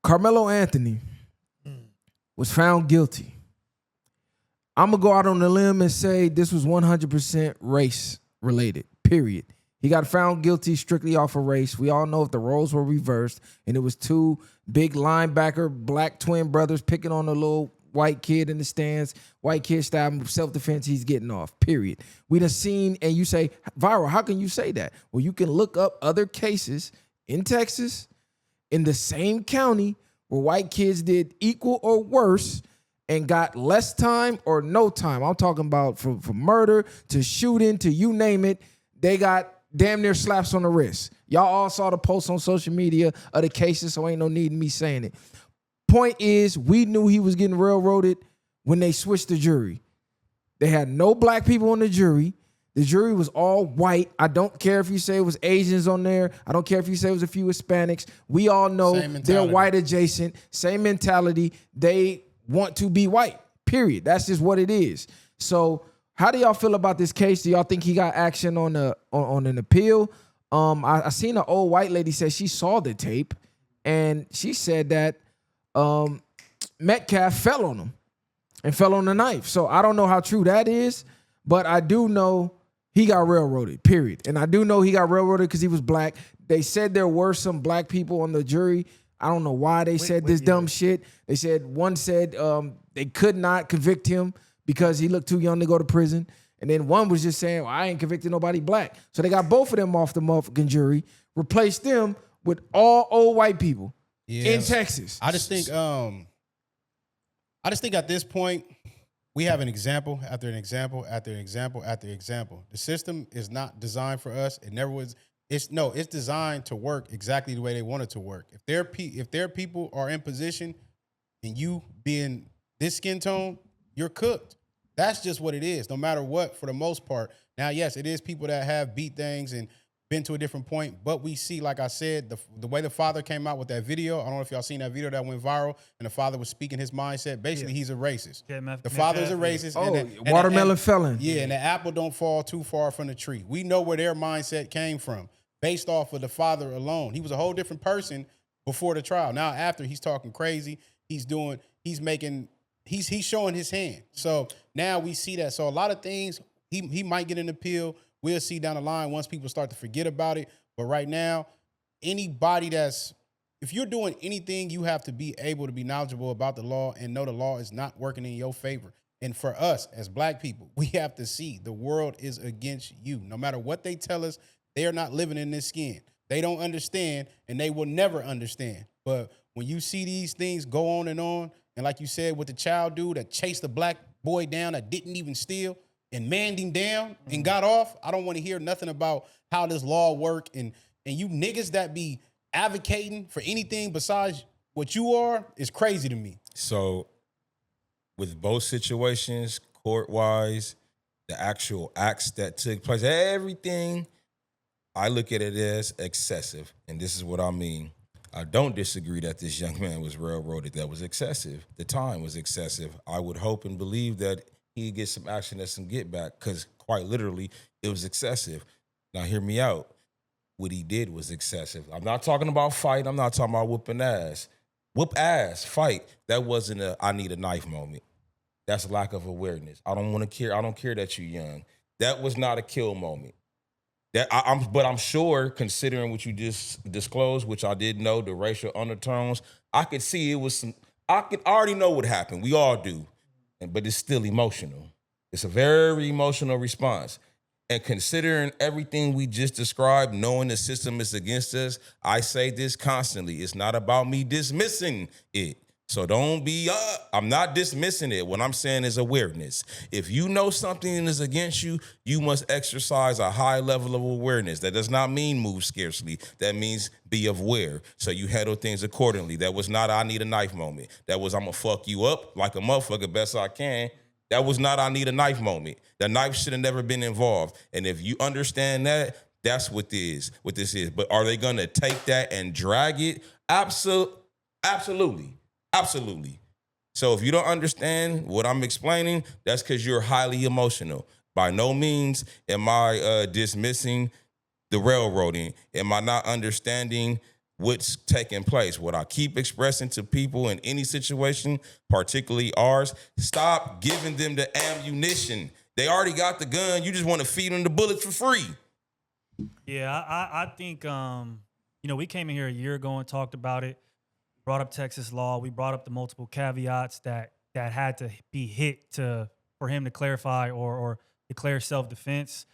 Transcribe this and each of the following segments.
Karmelo Anthony was found guilty. I'm going to go out on a limb and say this was 100% race related, period. He got found guilty strictly off of race. We all know if the roles were reversed and it was two big linebacker, black twin brothers picking on a little white kid in the stands, white kid stabbed him, self-defense, he's getting off, period. We done seen, and you say, viral, how can you say that? Well, you can look up other cases in Texas, in the same county, where white kids did equal or worse and got less time or no time. I'm talking about from murder to shooting to you name it, they got damn near slaps on the wrist. Y'all all saw the posts on social media of the cases, so ain't no need in me saying it. Point is, we knew he was getting railroaded when they switched the jury. They had no black people on the jury. The jury was all white. I don't care if you say it was Asians on there. I don't care if you say it was a few Hispanics. We all know they're white adjacent. Same mentality. They want to be white, period. That's just what it is. So how do y'all feel about this case? Do y'all think he got action on an appeal? I seen an old white lady say she saw the tape, and she said that Metcalf fell on him and fell on the knife. So I don't know how true that is, but I do know he got railroaded, period. And I do know he got railroaded because he was black. They said there were some black people on the jury. I don't know why they said this dumb shit. They said one said they could not convict him because he looked too young to go to prison. And then one was just saying, well, I ain't convicted nobody black. So they got both of them off the motherfucking jury, replaced them with all old white people in Texas. I just think at this point, we have an example after an example after an example after example. The system is not designed for us. It never was. It's designed to work exactly the way they want it to work. If their people are in position and you being this skin tone, you're cooked. That's just what it is, no matter what, for the most part. Now, yes, it is people that have beat things and been to a different point, but we see, like I said, the way the father came out with that video. I don't know if y'all seen that video that went viral, and the father was speaking his mindset. Basically, he's a racist. The father's a racist. Watermelon felon. Yeah, and the apple don't fall too far from the tree. We know where their mindset came from, based off of the father alone. He was a whole different person before the trial. Now, after, he's talking crazy. He's showing his hand. So now we see that. So a lot of things, he might get an appeal. We'll see down the line once people start to forget about it. But right now, if you're doing anything, you have to be able to be knowledgeable about the law and know the law is not working in your favor. And for us as black people, we have to see the world is against you. No matter what they tell us, they are not living in this skin. They don't understand, and they will never understand. But when you see these things go on, and like you said with the child dude that chased the black boy down that didn't even steal, and manned him down and got off, I don't want to hear nothing about how this law work. And you niggas that be advocating for anything besides what you are is crazy to me. So with both situations, court-wise, the actual acts that took place, everything, I look at it as excessive. And this is what I mean. I don't disagree that this young man was railroaded. That was excessive. The time was excessive. I would hope and believe that he'd get some action and some get back, because quite literally, it was excessive. Now, hear me out. What he did was excessive. I'm not talking about fight. I'm not talking about whooping ass. Whoop ass, fight. That wasn't a I need a knife moment. That's lack of awareness. I don't care that you're young. That was not a kill moment. But I'm sure, considering what you just disclosed, which I did know, the racial undertones, I could see it was some. I already know what happened. We all do. But it's still emotional. It's a very emotional response. And considering everything we just described, knowing the system is against us, I say this constantly. It's not about me dismissing it. So don't be, I'm not dismissing it. What I'm saying is awareness. If you know something is against you, you must exercise a high level of awareness. That does not mean move scarcely. That means be aware. So you handle things accordingly. That was not I need a knife moment. That was I'm going to fuck you up like a motherfucker best I can. That was not I need a knife moment. The knife should have never been involved. And if you understand that, that's what this is. But are they going to take that and drag it? Absolutely. Absolutely. So if you don't understand what I'm explaining, that's because you're highly emotional. By no means am I dismissing the railroading. Am I not understanding what's taking place. What I keep expressing to people in any situation, particularly ours, stop giving them the ammunition. They already got the gun. You just want to feed them the bullets for free. Yeah, I think we came in here a year ago and talked about it. Brought up Texas law. We brought up the multiple caveats that had to be hit for him to clarify or declare self-defense.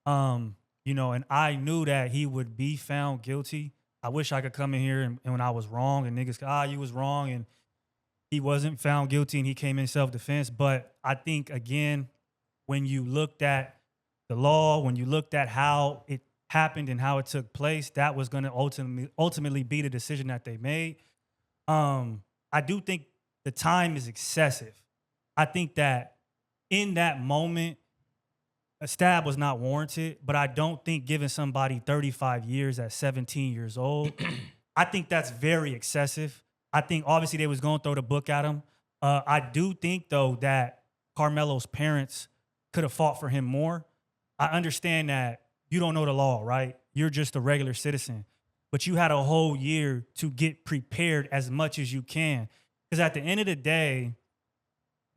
And I knew that he would be found guilty. I wish I could come in here and when I was wrong and niggas, you was wrong, and he wasn't found guilty and he came in self-defense. But I think, again, when you looked at the law, when you looked at how it happened and how it took place, that was going to ultimately be the decision that they made. I do think the time is excessive. I think that in that moment, a stab was not warranted, but I don't think giving somebody 35 years at 17 years old, I think that's very excessive. I think obviously they was going to throw the book at him. I do think, though, that Karmelo's parents could have fought for him more. I understand that you don't know the law, right? You're just a regular citizen. But you had a whole year to get prepared as much as you can. Because at the end of the day,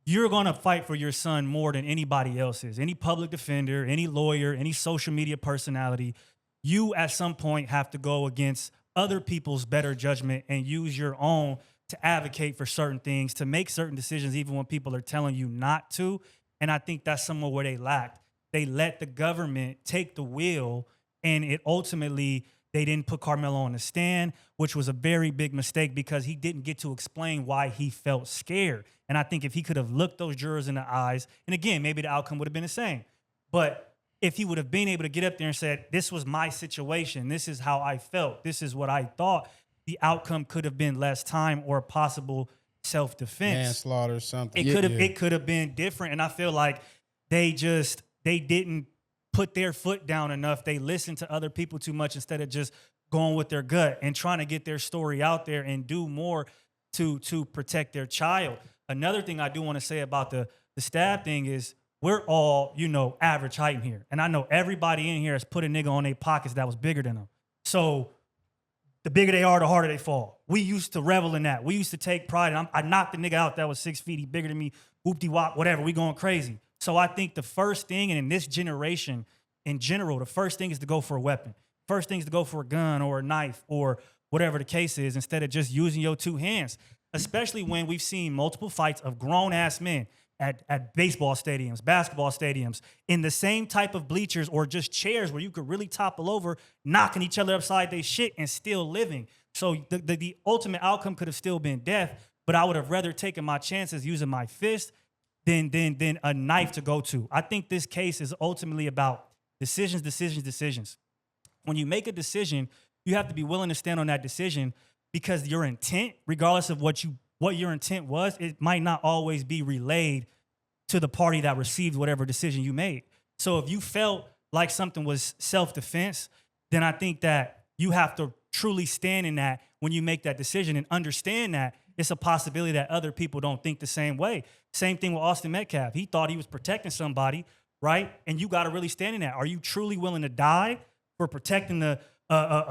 you're going to fight for your son more than anybody else is. Any public defender, any lawyer, any social media personality, you at some point have to go against other people's better judgment and use your own to advocate for certain things, to make certain decisions even when people are telling you not to. And I think that's somewhere where they lacked. They let the government take the wheel, and it ultimately, they didn't put Karmelo on the stand, which was a very big mistake because he didn't get to explain why he felt scared. And I think if he could have looked those jurors in the eyes, and again, maybe the outcome would have been the same. But if he would have been able to get up there and said, this was my situation, this is how I felt, this is what I thought, the outcome could have been less time or possible self-defense. Manslaughter or something. It could have been different. And I feel like they didn't put their foot down enough. They listened to other people too much instead of just going with their gut and trying to get their story out there and do more to protect their child. Another thing I do want to say about the stab thing is we're all, average height in here. And I know everybody in here has put a nigga on their pockets that was bigger than them. So the bigger they are, the harder they fall. We used to revel in that. We used to take pride. And I knocked the nigga out that was 6 feet. He bigger than me. Whoop-de-wop, whatever. We going crazy. So I think the first thing, and in this generation in general, the first thing is to go for a weapon. First thing is to go for a gun or a knife or whatever the case is instead of just using your two hands, especially when we've seen multiple fights of grown-ass men at baseball stadiums, basketball stadiums, in the same type of bleachers or just chairs where you could really topple over, knocking each other upside their shit and still living. So the ultimate outcome could have still been death, but I would have rather taken my chances using my fist than a knife to go to. I think this case is ultimately about decisions. When you make a decision, you have to be willing to stand on that decision because your intent, regardless of what your intent was, it might not always be relayed to the party that received whatever decision you made. So if you felt like something was self-defense, then I think that you have to truly stand in that when you make that decision and understand that it's a possibility that other people don't think the same way. Same thing with Austin Metcalf. He thought he was protecting somebody, right? And you got to really stand in that. Are you truly willing to die for protecting a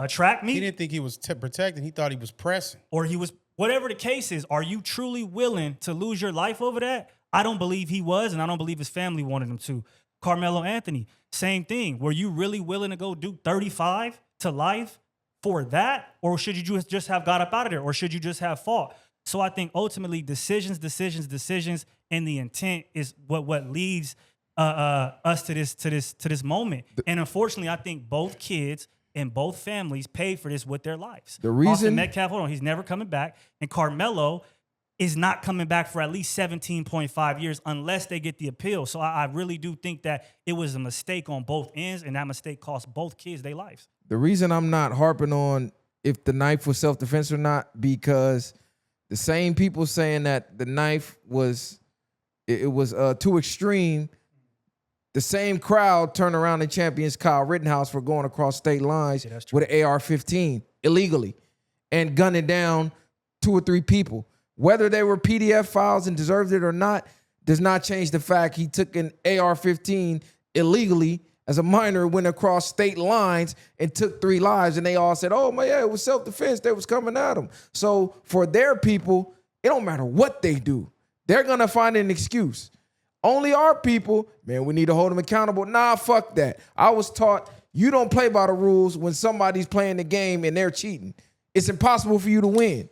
track meet? He didn't think he was protecting. He thought he was pressing. Or he was, whatever the case is, are you truly willing to lose your life over that? I don't believe he was, and I don't believe his family wanted him to. Karmelo Anthony, same thing. Were you really willing to go do 35 to life for that? Or should you just have got up out of there? Or should you just have fought? So I think ultimately decisions, and the intent is what leads us to this moment. And unfortunately, I think both kids and both families paid for this with their lives. The reason Austin Metcalf, he's never coming back, and Karmelo is not coming back for at least 17.5 years unless they get the appeal. So I really do think that it was a mistake on both ends, and that mistake cost both kids their lives. The reason I'm not harping on if the knife was self-defense or not, because the same people saying that the knife was too extreme, the same crowd turned around and champions Kyle Rittenhouse for going across state lines with an AR-15 illegally and gunning down 2 or 3 people. Whether they were PDF files and deserved it or not does not change the fact he took an AR-15 illegally as a minor went across state lines and took 3 lives, and they all said, oh, my, yeah, it was self-defense. They was coming at them. So for their people, it don't matter what they do. They're going to find an excuse. Only our people, man, we need to hold them accountable. Nah, fuck that. I was taught you don't play by the rules when somebody's playing the game and they're cheating. It's impossible for you to win.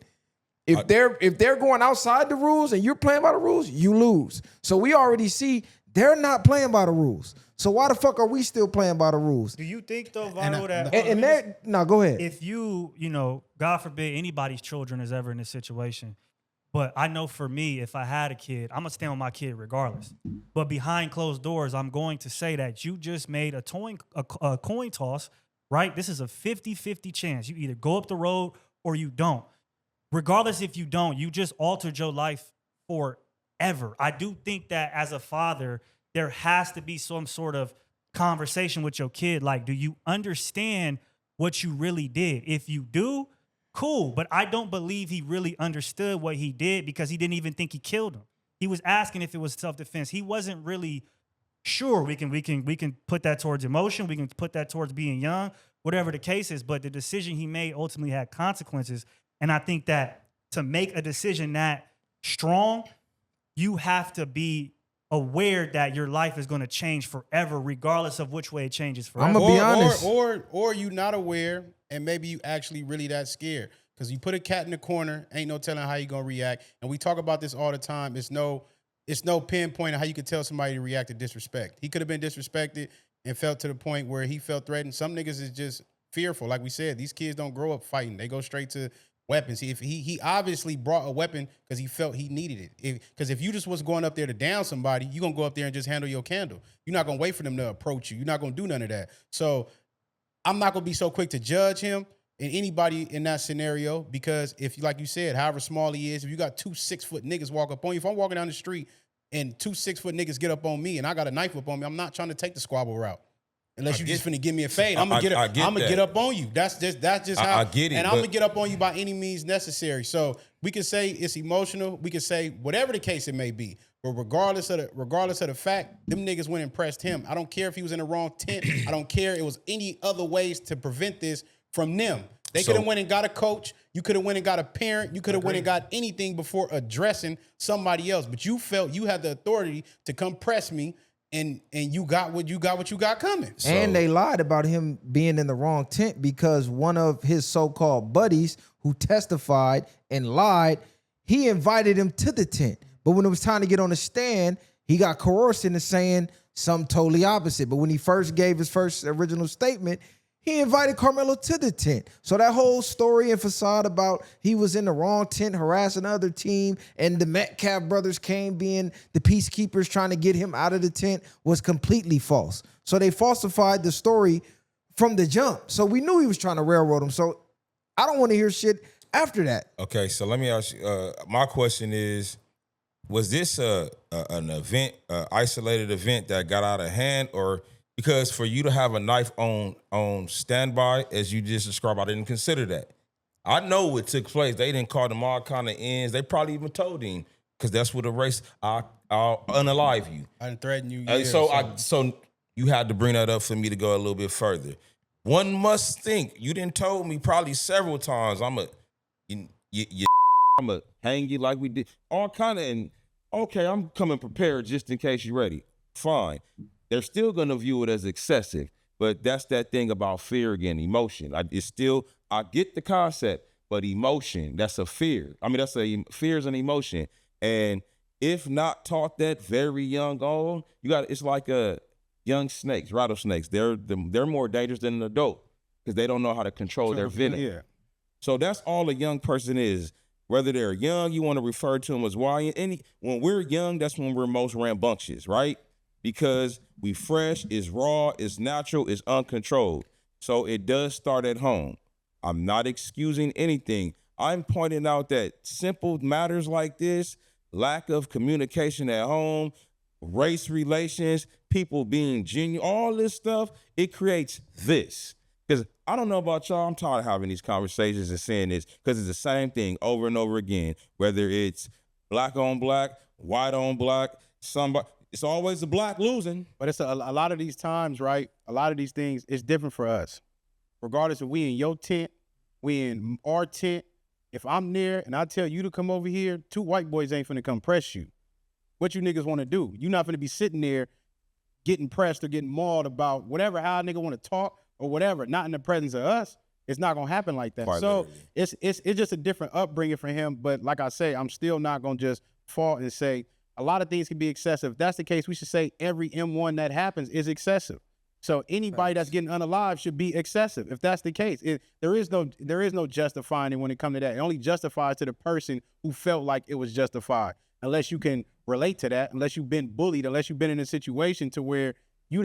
If they're going outside the rules and you're playing by the rules, you lose. So we already see they're not playing by the rules. So why the fuck are we still playing by the rules? Do you think though, Vito, that And that no, go ahead. if you know, God forbid anybody's children is ever in this situation, but I know for me, if I had a kid, I'm gonna stand with my kid regardless. But behind closed doors, I'm going to say that you just made a coin toss, right? This is a 50-50 chance. You either go up the road or you don't. Regardless if you don't, you just altered your life forever. I do think that as a father, there has to be some sort of conversation with your kid. Like, do you understand what you really did? If you do, cool. But I don't believe he really understood what he did because he didn't even think he killed him. He was asking if it was self-defense. He wasn't really sure. We can put that towards emotion. We can put that towards being young, whatever the case is. But the decision he made ultimately had consequences. And I think that to make a decision that strong, you have to be aware that your life is going to change forever, regardless of which way it changes forever. I'm gonna be honest. Or you not aware, and maybe you actually really that scared. Because you put a cat in the corner, ain't no telling how you gonna react. And we talk about this all the time. It's no pinpoint of how you could tell somebody to react to disrespect. He could have been disrespected and felt to the point where he felt threatened. Some niggas is just fearful. Like we said, these kids don't grow up fighting. They go straight to weapons. If he obviously brought a weapon because he felt he needed it. Because if you just was going up there to down somebody, you're going to go up there and just handle your candle. You're not going to wait for them to approach you. You're not going to do none of that. So I'm not going to be so quick to judge him and anybody in that scenario because if, like you said, however small he is, if you got 2 6-foot niggas walk up on you, if I'm walking down the street and 2 6-foot niggas get up on me and I got a knife up on me, I'm not trying to take the squabble route. Unless you just finna give me a fade, I'm gonna get up on you. That's just how I get it. And I'm gonna get up on you by any means necessary. So we can say it's emotional. We can say whatever the case it may be. But regardless of the fact, them niggas went and pressed him. I don't care if he was in the wrong tent. I don't care. It was any other ways to prevent this from them. They could have went and got a coach. You could have went and got a parent. You could have went and got anything before addressing somebody else. But you felt you had the authority to come press me. And you got what you got coming. So. And they lied about him being in the wrong tent because one of his so-called buddies who testified and lied, he invited him to the tent. But when it was time to get on the stand, he got coerced into saying something totally opposite. But when he first gave his first original statement, he invited Karmelo to the tent. So that whole story and facade about he was in the wrong tent harassing the other team and the Metcalf brothers came being the peacekeepers trying to get him out of the tent was completely false. So they falsified the story from the jump. So we knew he was trying to railroad him. So I don't want to hear shit after that. Okay, so let me ask you, my question is, was this an event, isolated event that got out of hand, or because for you to have a knife on standby, as you just described, I didn't consider that. I know what took place. They didn't call them all kind of ends. They probably even told him, because that's what a race, I'll unalive you. I didn't threaten you. So you had to bring that up for me to go a little bit further. One must think, you didn't told me probably several times, I'm gonna hang you like we did. All kind of, and okay, I'm coming prepared just in case you're ready. Fine. They're still going to view it as excessive, but that's that thing about fear again, emotion. I get the concept, but emotion, that's a fear. I mean, fear is an emotion. And if not taught that very young on, it's like young snakes, rattlesnakes. They're more dangerous than an adult because they don't know how to control their venom. Yeah. So that's all a young person is. Whether they're young, you want to refer to them as why. When we're young, that's when we're most rambunctious, right? Because we fresh, it's raw, it's natural, it's uncontrolled. So it does start at home. I'm not excusing anything. I'm pointing out that simple matters like this, lack of communication at home, race relations, people being genuine, all this stuff, it creates this. Because I don't know about y'all, I'm tired of having these conversations and saying this because it's the same thing over and over again, whether it's black on black, white on black, somebody. It's always the black losing. But it's a lot of these times, right? A lot of these things, it's different for us. Regardless if we in your tent, we in our tent. If I'm there and I tell you to come over here, 2 white boys ain't finna come press you. What you niggas want to do? You not finna be sitting there getting pressed or getting mauled about whatever, how a nigga want to talk or whatever. Not in the presence of us. It's not gonna happen like that. Quite So literally. it's just a different upbringing for him. But like I say, I'm still not gonna just fall and say a lot of things can be excessive. If that's the case, we should say every M1 that happens is excessive. So anybody that's getting unalive should be excessive. If that's the case, there is no justifying it when it comes to that. It only justifies to the person who felt like it was justified. Unless you can relate to that, unless you've been bullied, unless you've been in a situation to where he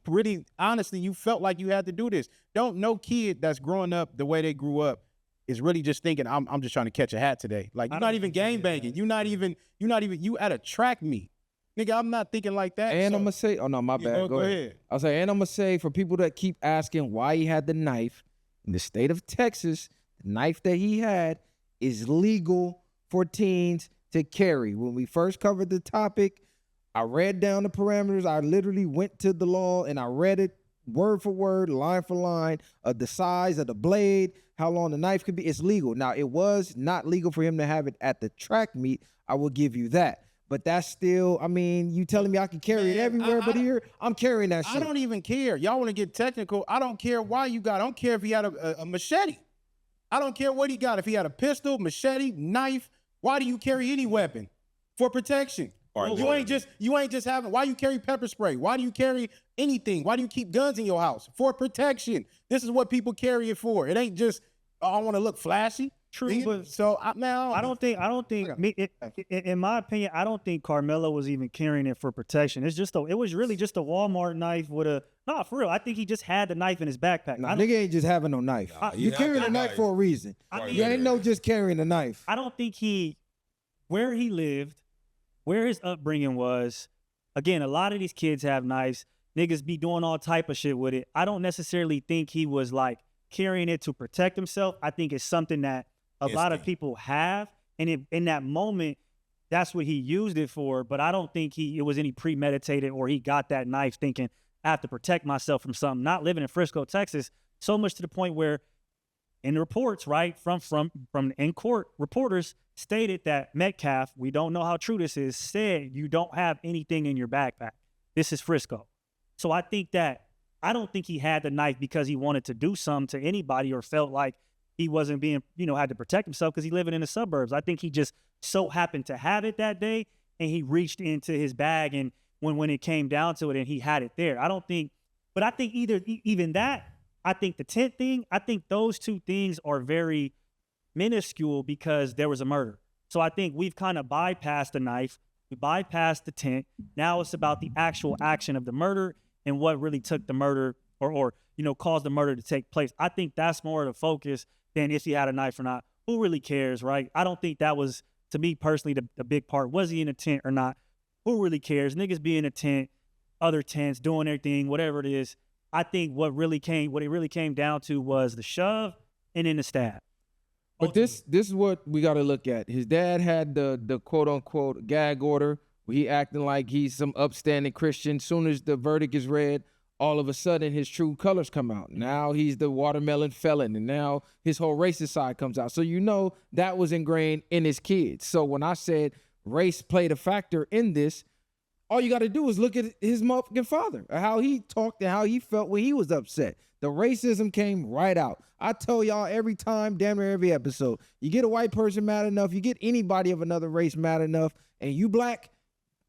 really honestly, you felt like you had to do this. No kid that's growing up the way they grew up is really just thinking, I'm just trying to catch a hat today. Like, you're not even game banging. You're not even you at a track meet. Nigga, I'm not thinking like that. And so, I'm gonna say, oh no, my bad. Go ahead. I'll say, and I'm gonna say for people that keep asking why he had the knife in the state of Texas, the knife that he had is legal for teens to carry. When we first covered the topic, I read down the parameters. I literally went to the law and I read it word for word, line for line, of the size of the blade, how long the knife could be. It's legal. Now, it was not legal for him to have it at the track meet. I will give you that. But that's still, I mean, you telling me I can carry it everywhere, but here, I'm carrying that shit. I don't even care. Y'all want to get technical. I don't care why you got. I don't care if he had a machete. I don't care what he got. If he had a pistol, machete, knife, why do you carry any weapon? For protection. Right, you ain't just having, why you carry pepper spray? Why do you carry anything? Why do you keep guns in your house? For protection. This is what people carry it for. It ain't just, oh, I want to look flashy. True, but so I don't think in my opinion, I don't think Karmelo was even carrying it for protection. It was really just a Walmart knife with a, nah, for real. I think he just had the knife in his backpack. Nah, nigga ain't just having no knife. You're carrying a knife for a reason. You ain't no just carrying a knife. I don't think where he lived, where his upbringing was, again, a lot of these kids have knives. Niggas be doing all type of shit with it. I don't necessarily think he was like carrying it to protect himself. I think it's something that a lot of people have, and in that moment, that's what he used it for. But I don't think it was any premeditated, or he got that knife thinking, I have to protect myself from something. Not living in Frisco, Texas, so much to the point where in the reports, right, from in court, reporters stated that Metcalf, we don't know how true this is, said you don't have anything in your backpack. This is Frisco. So I don't think he had the knife because he wanted to do something to anybody or felt like he wasn't being, had to protect himself because he living in the suburbs. I think he just so happened to have it that day, and he reached into his bag, and when it came down to it, and he had it there. I think even that, I think the tent thing, I think those two things are very minuscule because there was a murder. So I think we've kind of bypassed the knife, we bypassed the tent. Now it's about the actual action of the murder and what really took the murder or caused the murder to take place. I think that's more of the focus than if he had a knife or not. Who really cares, right? I don't think that was, to me personally, the big part. Was he in a tent or not? Who really cares? Niggas be in a tent, other tents, doing their thing, whatever it is. I think what it really came down to was the shove and then the stab. But this is what we got to look at. His dad had the quote unquote gag order where he acting like he's some upstanding Christian. Soon as the verdict is read, all of a sudden his true colors come out. Now he's the watermelon felon, and now his whole racist side comes out. So that was ingrained in his kids. So when I said race played a factor in this, all you got to do is look at his motherfucking father, how he talked and how he felt when he was upset. The racism came right out. I tell y'all every time, damn near every episode, you get a white person mad enough, you get anybody of another race mad enough, and you black,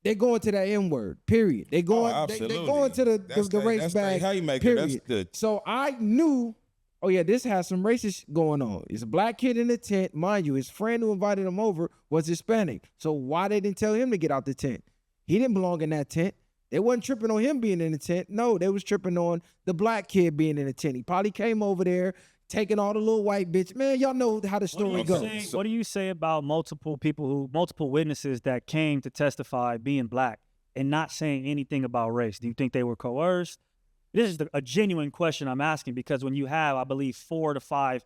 they're going to that N-word, period. They're going to the race bag, how you make period. It. That's the... So I knew, oh yeah, this has some racist going on. It's a black kid in the tent. Mind you, his friend who invited him over was Hispanic. So why they didn't tell him to get out the tent? He didn't belong in that tent. They wasn't tripping on him being in the tent. No, they was tripping on the black kid being in the tent. He probably came over there taking all the little white bitch. Man, y'all know how the story goes. What do you say about multiple witnesses that came to testify being black and not saying anything about race? Do you think they were coerced? This is a genuine question I'm asking, because when you have, I believe, 4 to 5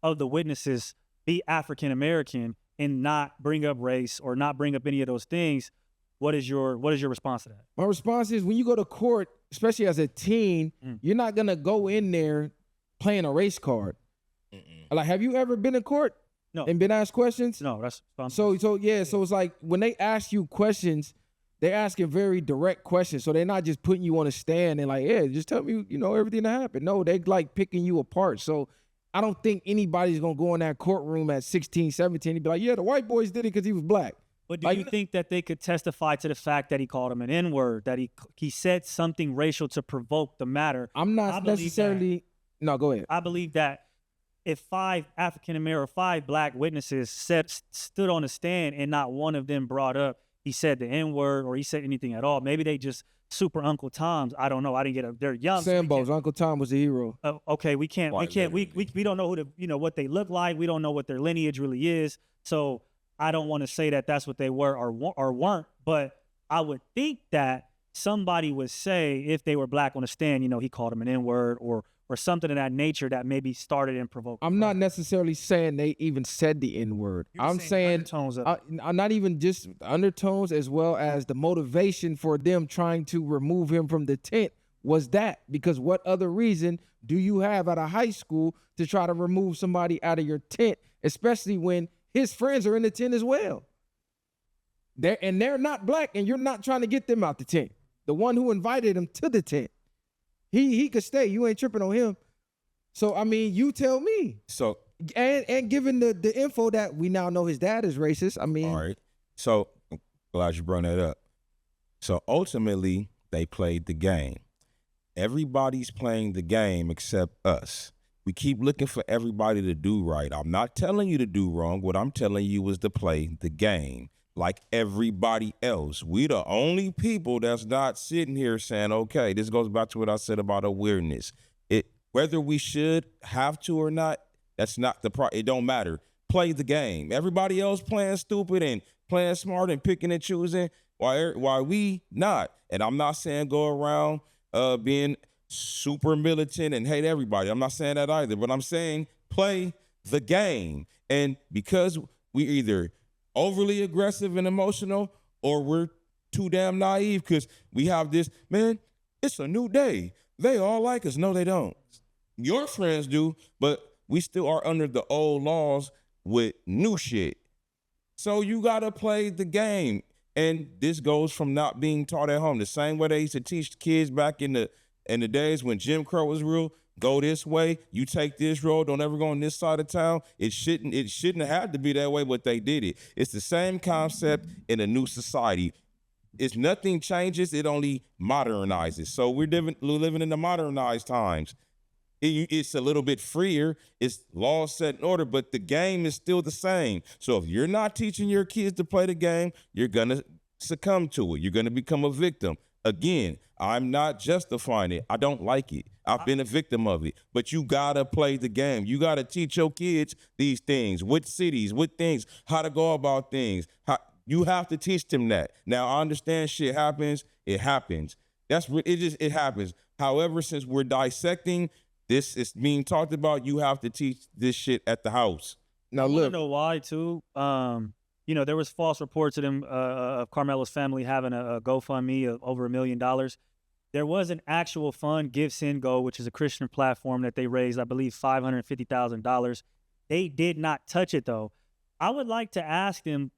of the witnesses be African American and not bring up race or not bring up any of those things, What is your response to that? My response is when you go to court, especially as a teen, you're not gonna go in there playing a race card. Like, have you ever been in court? No. And been asked questions? No, that's So it's like when they ask you questions, they're asking very direct questions. So they're not just putting you on a stand and like, yeah, just tell me, everything that happened. No, they like picking you apart. So I don't think anybody's gonna go in that courtroom at 16, 17 and be like, yeah, the white boys did it because he was black. But do you think that they could testify to the fact that he called him an N-word, that he said something racial to provoke the matter? I'm not necessarily. No, go ahead. I believe that if 5 African-American or 5 black witnesses stood on a stand and not one of them brought up he said the N-word or he said anything at all, maybe they just super Uncle Toms. I don't know. I didn't get they're young. Sambo's Uncle Tom was a hero. Okay, we don't know what they look like. We don't know what their lineage really is. So I don't want to say that that's what they were or weren't, but I would think that somebody would say if they were black on the stand, he called them an N-word or something of that nature that maybe started and provoked. I'm not necessarily saying they even said the N-word. I'm saying undertones I'm not even just undertones, as well as the motivation for them trying to remove him from the tent was that. Because what other reason do you have at a high school to try to remove somebody out of your tent, especially when his friends are in the tent as well? They're not black, and you're not trying to get them out the tent. The one who invited him to the tent. He could stay. You ain't tripping on him. So, I mean, you tell me. So, and given the info that we now know his dad is racist, I mean. All right. So, I'm glad you brought that up. So, ultimately, they played the game. Everybody's playing the game except us. We keep looking for everybody to do right. I'm not telling you to do wrong. What I'm telling you is to play the game like everybody else. We the only people that's not sitting here saying, okay, this goes back to what I said about awareness. Whether we should have to or not, that's not it don't matter. Play the game. Everybody else playing stupid and playing smart and picking and choosing. Why we not? And I'm not saying go around being super militant and hate everybody. I'm not saying that either, but I'm saying play the game. And because we either overly aggressive and emotional or we're too damn naive because we have this, man, it's a new day. They all like us. No, they don't. Your friends do, but we still are under the old laws with new shit. So you got to play the game. And this goes from not being taught at home. The same way they used to teach kids back in the days when Jim Crow was real. Go this way. You take this road. Don't ever go on this side of town. It shouldn't have had to be that way, but they did it. It's the same concept in a new society. It's nothing changes. It only modernizes. So we're living in the modernized times. It's a little bit freer. It's laws set in order, but the game is still the same. So if you're not teaching your kids to play the game, you're going to succumb to it. You're going to become a victim. Again, I'm not justifying it. I don't like it. I've been a victim of it. But you got to play the game. You got to teach your kids these things, what cities, what things, how to go about things. You have to teach them that. Now, I understand shit happens. It happens. It happens. However, since we're dissecting, this is being talked about, you have to teach this shit at the house. Now, look. I look. know why, too. There was false reports of them, of Karmelo's family having a GoFundMe of over $1 million. There was an actual fund, Give, Send, Go, which is a Christian platform that they raised, I believe, $550,000. They did not touch it, though. I would like to ask them,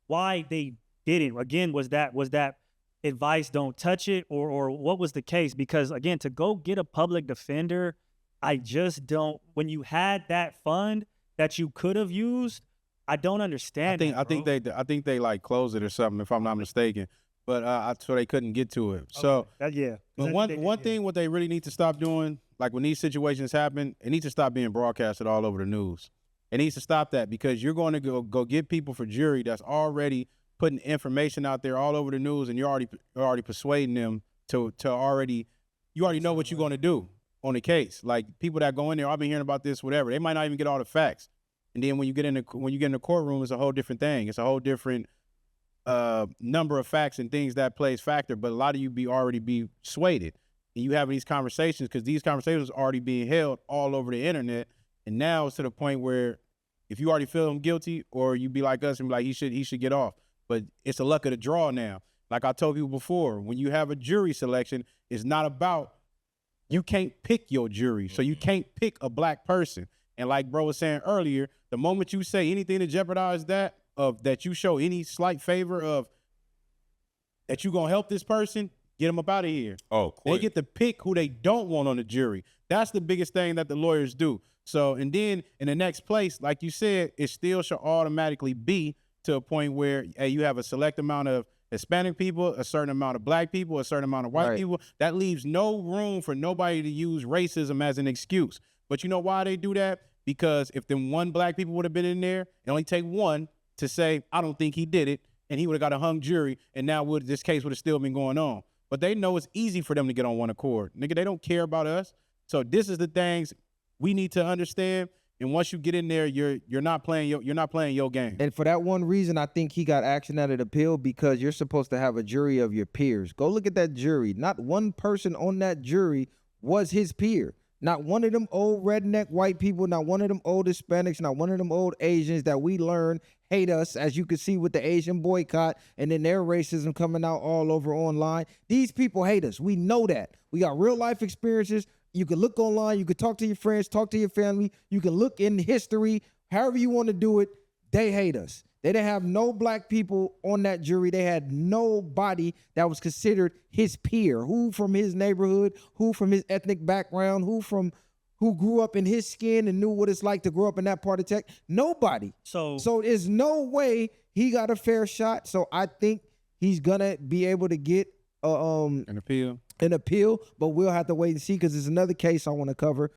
why they didn't. Again, was that advice, don't touch it, or what was the case? Because, again, to go get a public defender, I just don't. When you had that fund that you could have used, I don't understand. I think they like closed it or something, if I'm not mistaken. But so they couldn't get to it. So yeah. But one thing what they really need to stop doing, like when these situations happen, it needs to stop being broadcasted all over the news. It needs to stop that, because you're going to go get people for jury that's already putting information out there all over the news, and you're already persuading them to already, you already know what you're going to do on the case. Like people that go in there, I've been hearing about this, whatever. They might not even get all the facts. And then when you get in the courtroom, it's a whole different thing. It's a whole different number of facts and things that plays factor. But a lot of you already be swayed, and you having these conversations because these conversations are already being held all over the internet. And now it's to the point where if you already feel him guilty, or you be like us and be like he should get off. But it's the luck of the draw now. Like I told you before, when you have a jury selection, it's not about, you can't pick your jury. So you can't pick a black person. And like bro was saying earlier, the moment you say anything to jeopardize that, that you show any slight favor of that you gonna help this person, get them up out of here. Oh, They quick. get to pick who they don't want on the jury. That's the biggest thing that the lawyers do. So, and then in the next place, like you said, it still should automatically be to a point where, hey, you have a select amount of Hispanic people, a certain amount of black people, a certain amount of white Right. people. That leaves no room for nobody to use racism as an excuse. But you know why they do that? Because if them one black people would have been in there, it only take one to say, I don't think he did it, and he would have got a hung jury, and now this case would have still been going on. But they know it's easy for them to get on one accord. Nigga, they don't care about us. So this is the things we need to understand. And once you get in there, you're not playing your game. And for that one reason, I think he got action at an appeal, because you're supposed to have a jury of your peers. Go look at that jury. Not one person on that jury was his peer. Not one of them old redneck white people, not one of them old Hispanics, not one of them old Asians that we learn hate us, as you can see with the Asian boycott and then their racism coming out all over online. These people hate us. We know that. We got real life experiences. You can look online. You can talk to your friends, talk to your family. You can look in history, however you want to do it. They hate us. They didn't have no black people on that jury. They had nobody that was considered his peer, who from his neighborhood, who from his ethnic background, who grew up in his skin and knew what it's like to grow up in that part of tech. Nobody. So there's no way he got a fair shot. So I think he's gonna be able to get An appeal. an appeal, but we'll have to wait and see, because there's another case I want to cover